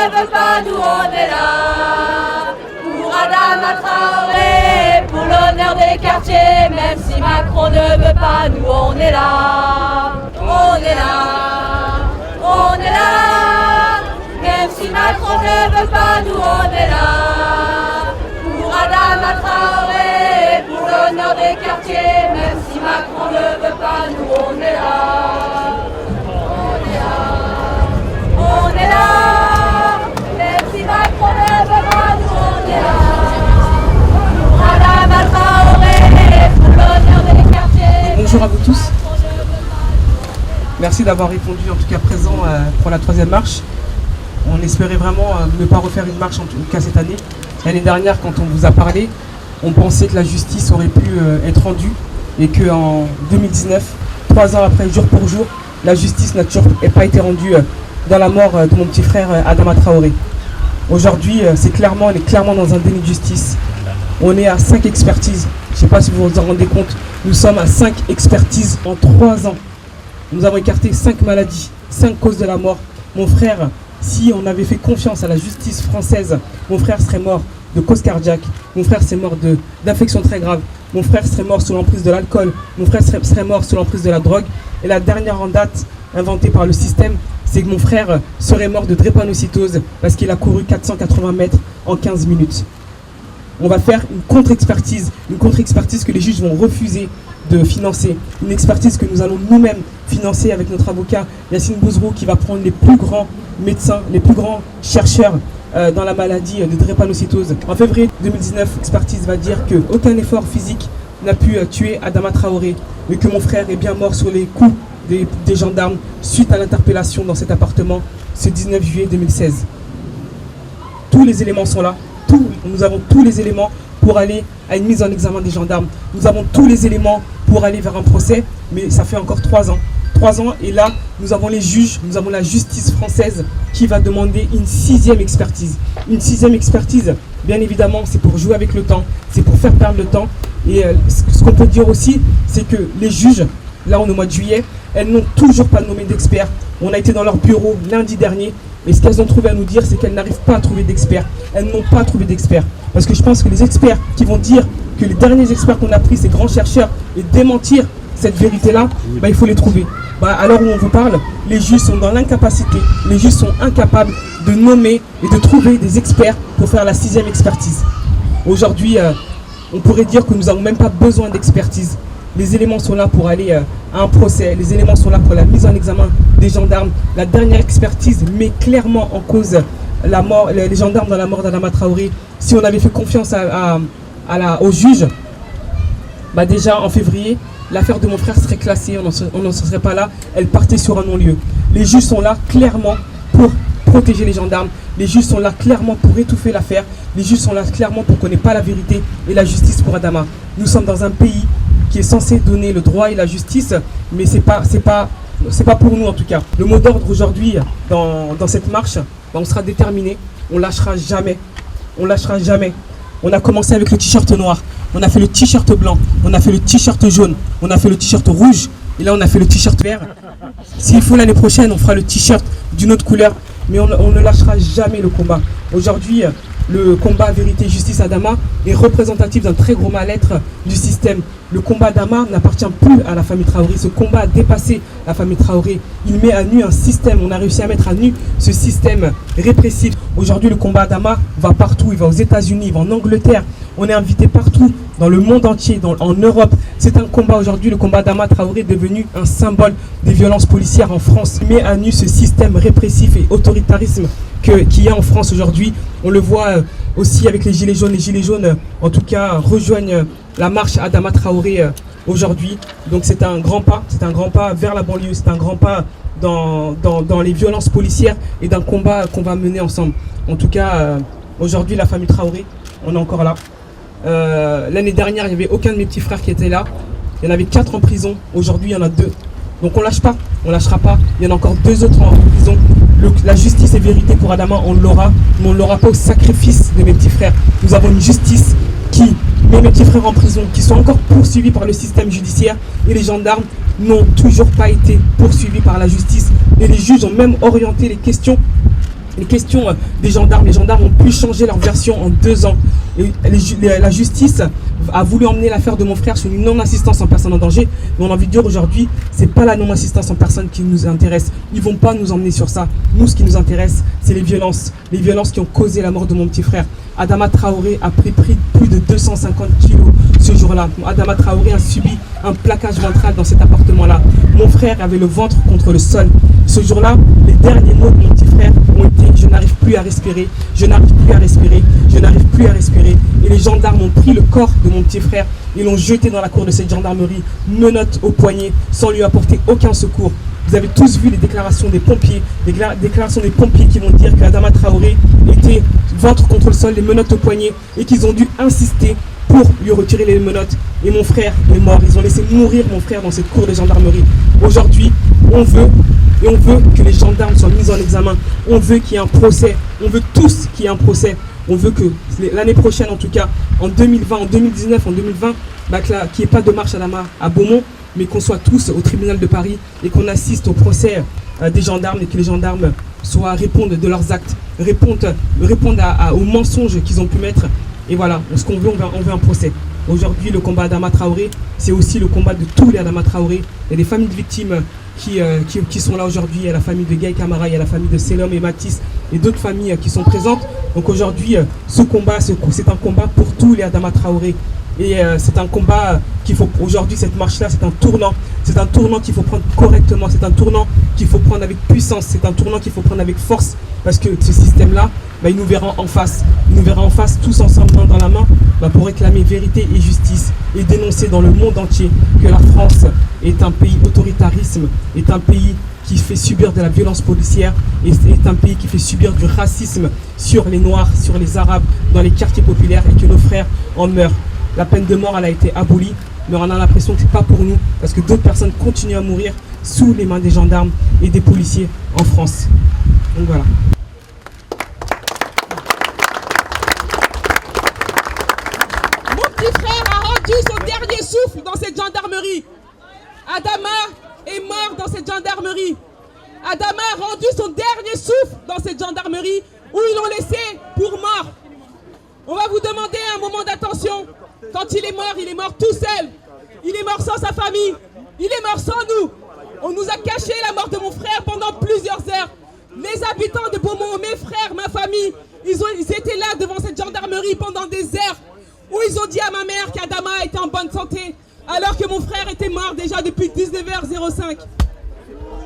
ne veut pas, nous on est là. Pour Adama Traoré, pour l'honneur des quartiers, même si Macron ne veut pas, nous on est là. On est là, on est là. Même si Macron ne veut pas, nous on est là. Pour Adama Traoré, pour l'honneur des quartiers, même si Macron ne veut pas, nous on est là. On est là, on est là. Même si Macron ne veut pas, nous on est là. Pour Adama Traoré, pour l'honneur des quartiers. Bonjour à vous tous. Merci d'avoir répondu en tout cas présent pour la 3e marche. On espérait vraiment ne pas refaire une marche en tout cas cette année. L'année dernière, quand on vous a parlé, on pensait que la justice aurait pu être rendue et qu'en 2019, 3 ans après, jour pour jour, la justice n'a toujours pas été rendue dans la mort de mon petit frère Adama Traoré. Aujourd'hui, on est clairement dans un déni de justice. On est à 5 expertises. Je ne sais pas si vous vous en rendez compte. Nous sommes à 5 expertises en 3 ans. Nous avons écarté 5 maladies, 5 causes de la mort. Mon frère, si on avait fait confiance à la justice française, mon frère serait mort de cause cardiaque. Mon frère serait mort d'infections très graves. Mon frère serait mort sous l'emprise de l'alcool. Mon frère serait mort sous l'emprise de la drogue. Et la dernière en date, inventée par le système, c'est que mon frère serait mort de drépanocytose parce qu'il a couru 480 mètres en 15 minutes. On va faire une contre-expertise que les juges vont refuser de financer, une expertise que nous allons nous-mêmes financer avec notre avocat Yassine Bouzrou, qui va prendre les plus grands médecins, les plus grands chercheurs dans la maladie de drépanocytose. En février 2019, l'expertise va dire qu'aucun effort physique n'a pu tuer Adama Traoré, mais que mon frère est bien mort sur les coups des gendarmes suite à l'interpellation dans cet appartement ce 19 juillet 2016. Tous les éléments sont là, nous avons tous les éléments pour aller à une mise en examen des gendarmes. Nous avons tous les éléments pour aller vers un procès, mais ça fait encore 3 ans. 3 ans, et là, nous avons les juges, nous avons la justice française qui va demander une 6e expertise. Une 6e expertise, bien évidemment, c'est pour jouer avec le temps, c'est pour faire perdre le temps. Et ce qu'on peut dire aussi, c'est que les juges, là on est au mois de juillet, elles n'ont toujours pas nommé d'experts. On a été dans leur bureau lundi dernier, et ce qu'elles ont trouvé à nous dire, c'est qu'elles n'arrivent pas à trouver d'experts. Elles n'ont pas trouvé d'experts. Parce que je pense que les experts qui vont dire que les derniers experts qu'on a pris, ces grands chercheurs, et démentir cette vérité-là, il faut les trouver. À l'heure où on vous parle, les juges sont dans l'incapacité, les juges sont incapables de nommer et de trouver des experts pour faire la 6e expertise. Aujourd'hui, on pourrait dire que nous n'avons même pas besoin d'expertise. Les éléments sont là pour aller à un procès, les éléments sont là pour la mise en examen des gendarmes. La dernière expertise met clairement en cause la mort, les gendarmes dans la mort d'Adama Traoré. Si on avait fait confiance aux juges, déjà en février, l'affaire de mon frère serait classée, on n'en serait pas là, elle partait sur un non-lieu. Les juges sont là clairement pour protéger les gendarmes, les juges sont là clairement pour étouffer l'affaire, les juges sont là clairement pour qu'on n'ait pas la vérité et la justice pour Adama. Nous sommes dans un pays qui est censé donner le droit et la justice, mais c'est pas pour nous en tout cas. Le mot d'ordre aujourd'hui dans cette marche, on sera déterminé, on lâchera jamais, on lâchera jamais. On a commencé avec le t-shirt noir, on a fait le t-shirt blanc, on a fait le t-shirt jaune, on a fait le t-shirt rouge, et là on a fait le t-shirt vert. S'il faut l'année prochaine, on fera le t-shirt d'une autre couleur, mais on ne lâchera jamais le combat. Aujourd'hui, le combat Vérité Justice Adama est représentatif d'un très gros mal-être du système. Le combat d'Adama n'appartient plus à la famille Traoré. Ce combat a dépassé la famille Traoré. Il met à nu un système. On a réussi à mettre à nu ce système répressif. Aujourd'hui, le combat d'Adama va partout. Il va aux États-Unis, il va en Angleterre. On est invité partout, dans le monde entier, en Europe. C'est un combat aujourd'hui. Le combat d'Adama Traoré est devenu un symbole des violences policières en France. Il met à nu ce système répressif et autoritarisme qu'il y a en France aujourd'hui. On le voit aussi avec les Gilets jaunes. Les Gilets jaunes, en tout cas, rejoignent la marche Adama Traoré aujourd'hui. Donc c'est un grand pas vers la banlieue, c'est un grand pas dans les violences policières et d'un combat qu'on va mener ensemble. En tout cas, aujourd'hui, la famille Traoré, on est encore là. L'année dernière, il n'y avait aucun de mes petits frères qui était là. Il y en avait 4 en prison. Aujourd'hui, il y en a 2. Donc on lâche pas, on lâchera pas. Il y en a encore 2 autres en prison. La justice et vérité pour Adama, on l'aura, mais on ne l'aura pas au sacrifice de mes petits frères. Nous avons une justice qui met mes petits frères en prison, qui sont encore poursuivis par le système judiciaire, et les gendarmes n'ont toujours pas été poursuivis par la justice. Et les juges ont même orienté les questions les questions des gendarmes. Les gendarmes ont pu changer leur version en 2 ans. Et la justice a voulu emmener l'affaire de mon frère sur une non-assistance en personne en danger. Mais on a envie de dire aujourd'hui, c'est pas la non-assistance en personne qui nous intéresse. Ils vont pas nous emmener sur ça. Nous, ce qui nous intéresse, c'est les violences qui ont causé la mort de mon petit frère. Adama Traoré a pris plus de 250 kilos ce jour-là. Adama Traoré a subi un plaquage ventral dans cet appartement-là. Mon frère avait le ventre contre le sol. Ce jour-là, les derniers mots de mon petit frère ont été « Je n'arrive plus à respirer, je n'arrive plus à respirer, je n'arrive plus à respirer ». Et les gendarmes ont pris le corps de mon petit frère et l'ont jeté dans la cour de cette gendarmerie, menottes au poignet, sans lui apporter aucun secours. Vous avez tous vu les déclarations des pompiers, qui vont dire qu'Adama Traoré était ventre contre le sol, les menottes au poignet, et qu'ils ont dû insister pour lui retirer les menottes. Et mon frère est mort. Ils ont laissé mourir mon frère dans cette cour de gendarmerie. Aujourd'hui, on veut que les gendarmes soient mis en examen. On veut qu'il y ait un procès. On veut tous qu'il y ait un procès. On veut que l'année prochaine, en tout cas, en 2020, en 2019, en 2020, qu'il n'y ait pas de marche à Beaumont, mais qu'on soit tous au tribunal de Paris et qu'on assiste au procès des gendarmes et que les gendarmes répondent de leurs actes, répondent aux mensonges qu'ils ont pu mettre. Et voilà, ce qu'on veut, on veut un procès. Aujourd'hui, le combat Adama Traoré, c'est aussi le combat de tous les Adama Traoré. Il y a des familles de victimes qui sont là aujourd'hui. Il y a la famille de Gaye Camara, il y a la famille de Selom et Matisse et d'autres familles qui sont présentes. Donc aujourd'hui, ce combat, c'est un combat pour tous les Adama Traoré. Et c'est un combat qu'il faut, aujourd'hui, cette marche-là, c'est un tournant. C'est un tournant qu'il faut prendre correctement. C'est un tournant qu'il faut prendre avec puissance. C'est un tournant qu'il faut prendre avec force. Parce que ce système-là, il nous verra en face. Il nous verra en face, tous ensemble, main dans la main, pour réclamer vérité et justice. Et dénoncer dans le monde entier que la France est un pays autoritarisme, est un pays qui fait subir de la violence policière et est un pays qui fait subir du racisme sur les Noirs, sur les Arabes, dans les quartiers populaires et que nos frères en meurent. La peine de mort, elle a été abolie, mais on a l'impression que ce n'est pas pour nous, parce que d'autres personnes continuent à mourir sous les mains des gendarmes et des policiers en France. Donc voilà. Mon petit frère a rendu son dernier souffle dans cette gendarmerie. Adama est mort dans cette gendarmerie. Adama a rendu son dernier souffle dans cette gendarmerie où ils l'ont laissé pour mort. On va vous demander un moment d'attention. Quand il est mort tout seul. Il est mort sans sa famille. Il est mort sans nous. On nous a caché la mort de mon frère pendant plusieurs heures. Les habitants de Beaumont, mes frères, ma famille, ils étaient là devant cette gendarmerie pendant des heures où ils ont dit à ma mère qu'Adama était en bonne santé alors que mon frère était mort déjà depuis 19h05.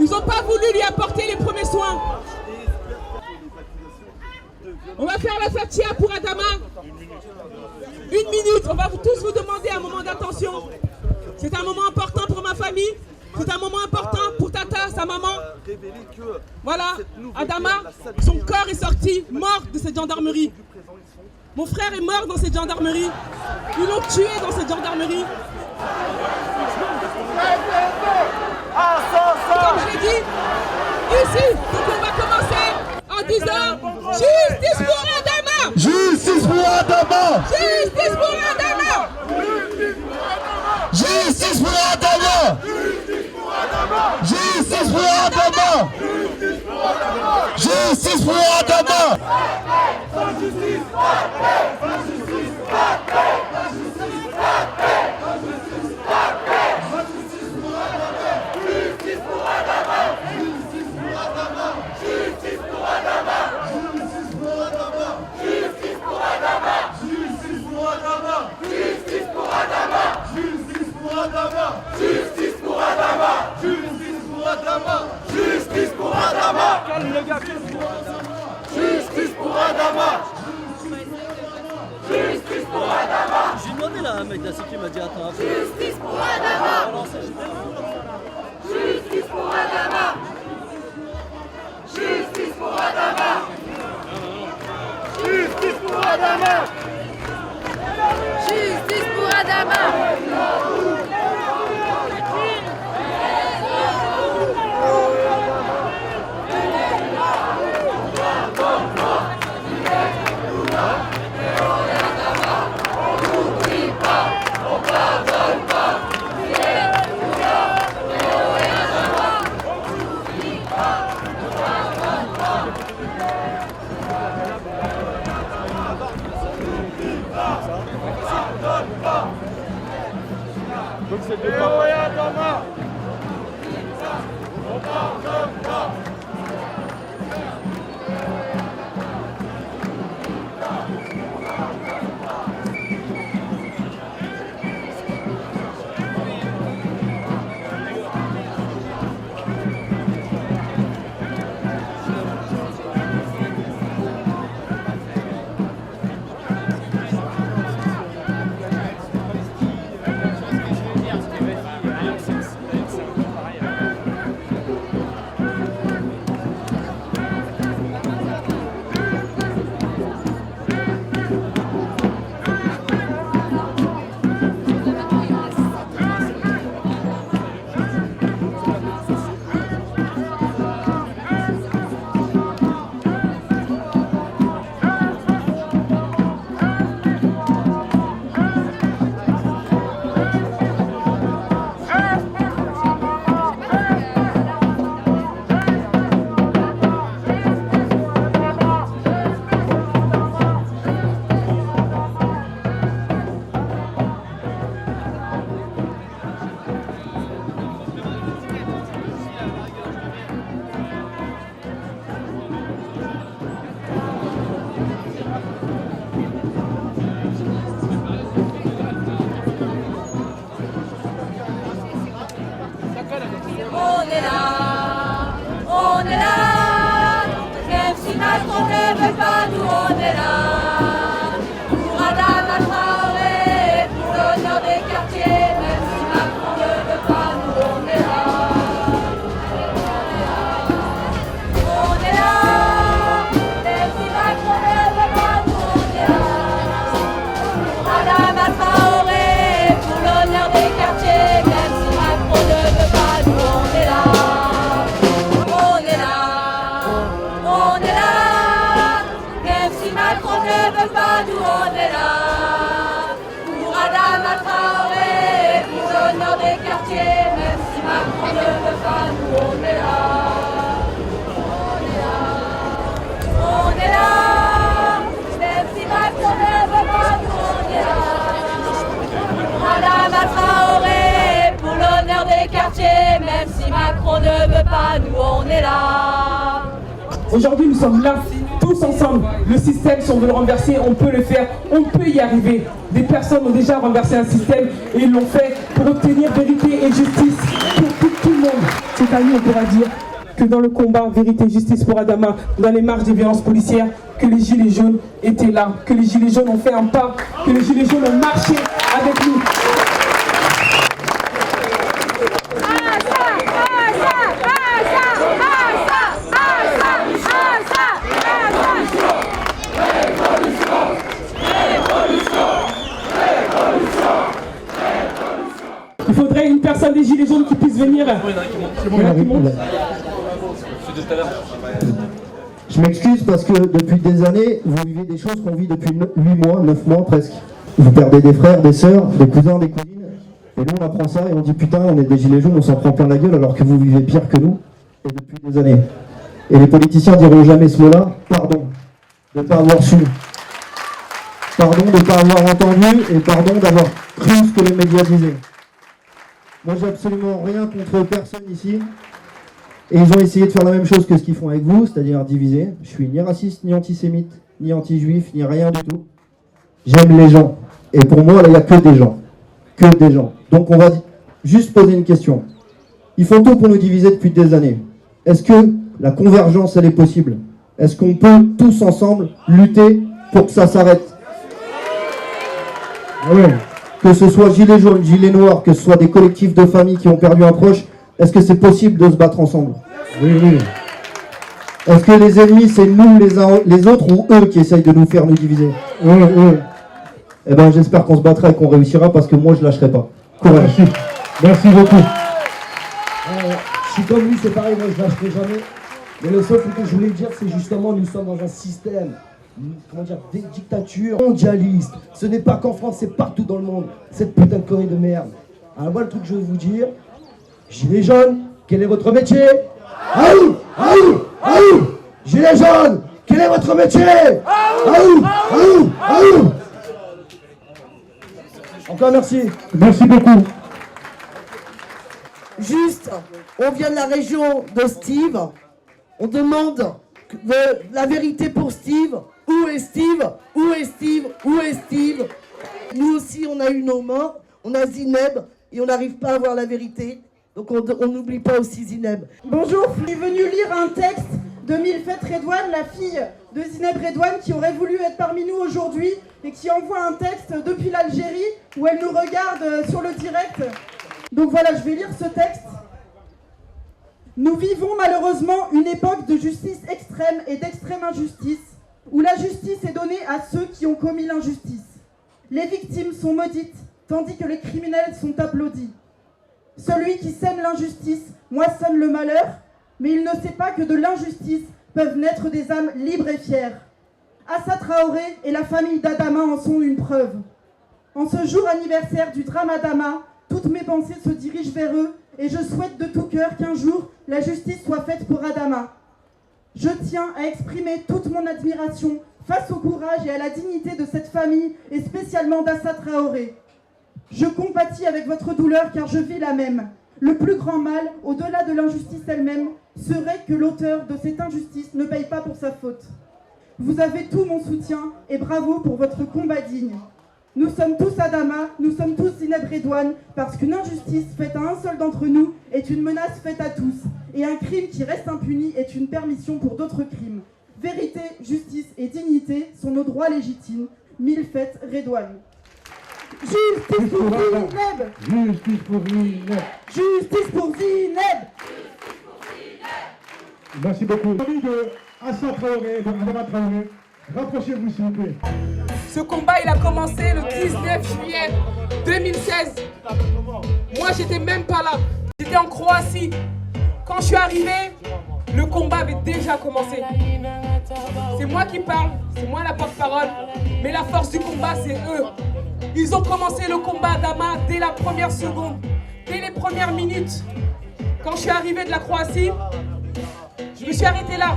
Ils n'ont pas voulu lui apporter les premiers soins. On va faire la fatia pour Adama. 1 minute, on va tous vous demander un moment d'attention. C'est un moment important pour ma famille. C'est un moment important pour Tata, sa maman. Voilà, Adama, son corps est sorti, mort de cette gendarmerie. Mon frère est mort dans cette gendarmerie. Ils l'ont tué dans cette gendarmerie. Comme je l'ai dit, ici, donc on va commencer en disant justice pour Adama! Justice pour Adama! Justice pour Adama! Justice pour Adama! Justice pour Adama! Justice pour Adama! J'ai demandé là à un mec de la sécu, il m'a dit attends un peu. Justice pour Adama! Justice pour Adama! Justice pour Adama! Justice pour Adama! Justice pour Adama! On est là, même si Macron ne veut pas, nous on est là. Pour Adama Traoré, pour l'honneur des quartiers, même si Macron ne veut pas, nous on est là. On est là, même si Macron ne veut pas, nous on est là. Pour Adama Traoré, pour l'honneur des quartiers, même si Macron ne veut pas, nous on est là. Macron ne veut pas, nous on est là. Pour Adama Traoré, pour l'honneur des quartiers, même si Macron ne veut pas, nous on est là. On est là, même si Macron ne veut pas, nous on est là. Pour Adama Traoré, pour l'honneur des quartiers, même si Macron ne veut pas, nous on est là. Aujourd'hui, nous sommes là, tous ensemble. Le système, si on veut le renverser, on peut le faire, on peut y arriver. Des personnes ont déjà renversé un système et ils l'ont fait pour obtenir vérité et justice pour tout le monde. Cette année, on pourra dire que dans le combat vérité et justice pour Adama, dans les marches des violences policières, que les Gilets jaunes étaient là, que les Gilets jaunes ont fait un pas, que les Gilets jaunes ont marché avec nous. Il faudrait une personne des Gilets jaunes qui puisse venir. Je m'excuse parce que depuis des années, vous vivez des choses qu'on vit depuis 8 mois, 9 mois presque. Vous perdez des frères, des sœurs, des cousins, des cousines. Et nous on apprend ça et on dit putain, on est des Gilets jaunes, on s'en prend plein la gueule alors que vous vivez pire que nous. Et depuis des années. Et les politiciens diront jamais ce mot-là, pardon de ne pas avoir su. Pardon de ne pas avoir entendu et pardon d'avoir cru ce que les médias disaient. Moi, j'ai absolument rien contre personne ici. Et ils ont essayé de faire la même chose que ce qu'ils font avec vous, c'est-à-dire diviser. Je suis ni raciste, ni antisémite, ni anti-juif, ni rien du tout. J'aime les gens. Et pour moi, là, il n'y a que des gens. Que des gens. Donc, on va juste poser une question. Ils font tout pour nous diviser depuis des années. Est-ce que la convergence, elle est possible? Est-ce qu'on peut tous ensemble lutter pour que ça s'arrête? Oui. Que ce soit gilets jaunes, gilets noirs, que ce soit des collectifs de familles qui ont perdu un proche, est-ce que c'est possible de se battre ensemble? Oui, oui. Est-ce que les ennemis, c'est nous les uns les autres ou eux qui essayent de nous faire nous diviser? Oui, oui. Eh bien, j'espère qu'on se battra et qu'on réussira parce que moi, je lâcherai pas. Courage. Merci. Merci beaucoup. Je suis comme lui, c'est pareil, moi je lâcherai jamais. Mais le seul truc que je voulais dire, c'est justement, nous sommes dans un système, comment dire, des dictatures mondialistes. Ce n'est pas qu'en France, c'est partout dans le monde, cette putain de connerie de merde. Alors moi, le truc que je veux vous dire, Gilets jaunes, quel est votre métier? Aïe, aïe, aïe. Gilets jaunes, quel est votre métier? Aïe, aïe, aïe. Encore merci. Merci beaucoup. Juste, on vient de la région de Steve. On demande la vérité pour Steve. Où est Steve? Où est Steve? Où est Steve? Nous aussi, on a eu nos morts. On a Zineb et on n'arrive pas à avoir la vérité. Donc on n'oublie pas aussi Zineb. Bonjour, je suis venue lire un texte de Milfet Redouane, la fille de Zineb Redouane, qui aurait voulu être parmi nous aujourd'hui et qui envoie un texte depuis l'Algérie où elle nous regarde sur le direct. Donc voilà, je vais lire ce texte. Nous vivons malheureusement une époque de justice extrême et d'extrême injustice, où la justice est donnée à ceux qui ont commis l'injustice. Les victimes sont maudites, tandis que les criminels sont applaudis. Celui qui sème l'injustice moissonne le malheur, mais il ne sait pas que de l'injustice peuvent naître des âmes libres et fières. Assa Traoré et la famille d'Adama en sont une preuve. En ce jour anniversaire du drame Adama, toutes mes pensées se dirigent vers eux et je souhaite de tout cœur qu'un jour la justice soit faite pour Adama. Je tiens à exprimer toute mon admiration face au courage et à la dignité de cette famille et spécialement d'Assa Traoré. Je compatis avec votre douleur car je vis la même. Le plus grand mal, au-delà de l'injustice elle-même, serait que l'auteur de cette injustice ne paye pas pour sa faute. Vous avez tout mon soutien et bravo pour votre combat digne. Nous sommes tous Adama, nous sommes tous Zineb Redouane, parce qu'une injustice faite à un seul d'entre nous est une menace faite à tous, et un crime qui reste impuni est une permission pour d'autres crimes. Vérité, justice et dignité sont nos droits légitimes. Milfet Redouane. Justice pour Zineb! Justice pour Zineb! Justice pour Zineb! Merci beaucoup. Amis de Assa Traoré, de Adama Traoré, rapprochez-vous s'il vous plaît. Ce combat, il a commencé le 19 juillet 2016. Moi, j'étais même pas là. J'étais en Croatie. Quand je suis arrivé, le combat avait déjà commencé. C'est moi qui parle, c'est moi la porte-parole. Mais la force du combat, c'est eux. Ils ont commencé le combat Adama dès la première seconde, dès les premières minutes. Quand je suis arrivé de la Croatie, je me suis arrêté là.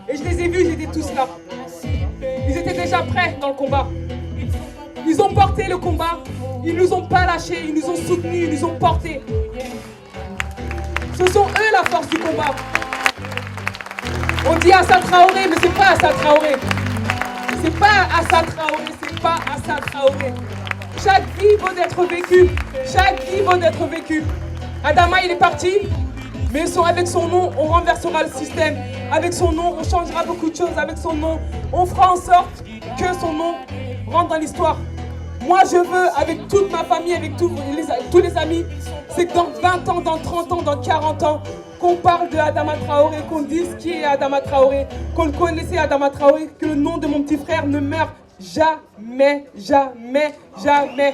Et je les ai vus, ils étaient tous là. Ils étaient déjà prêts dans le combat. Ils ont porté le combat. Ils nous ont pas lâchés, ils nous ont soutenus, ils nous ont portés. Ce sont eux la force du combat. On dit Assa Traoré, mais c'est pas Assa Traoré. C'est pas Assa Traoré, c'est pas Assa Traoré. Chaque vie vaut d'être vécue. Chaque vie vaut d'être vécue. Adama, il est parti. Mais avec son nom, on renversera le système. Avec son nom, on changera beaucoup de choses. Avec son nom, on fera en sorte que son nom rentre dans l'histoire. Moi, je veux, avec toute ma famille, avec tous les amis, c'est que dans 20 ans, dans 30 ans, dans 40 ans, qu'on parle de Adama Traoré, qu'on dise qui est Adama Traoré, qu'on le connaissait Adama Traoré, que le nom de mon petit frère ne meurt jamais, jamais, jamais.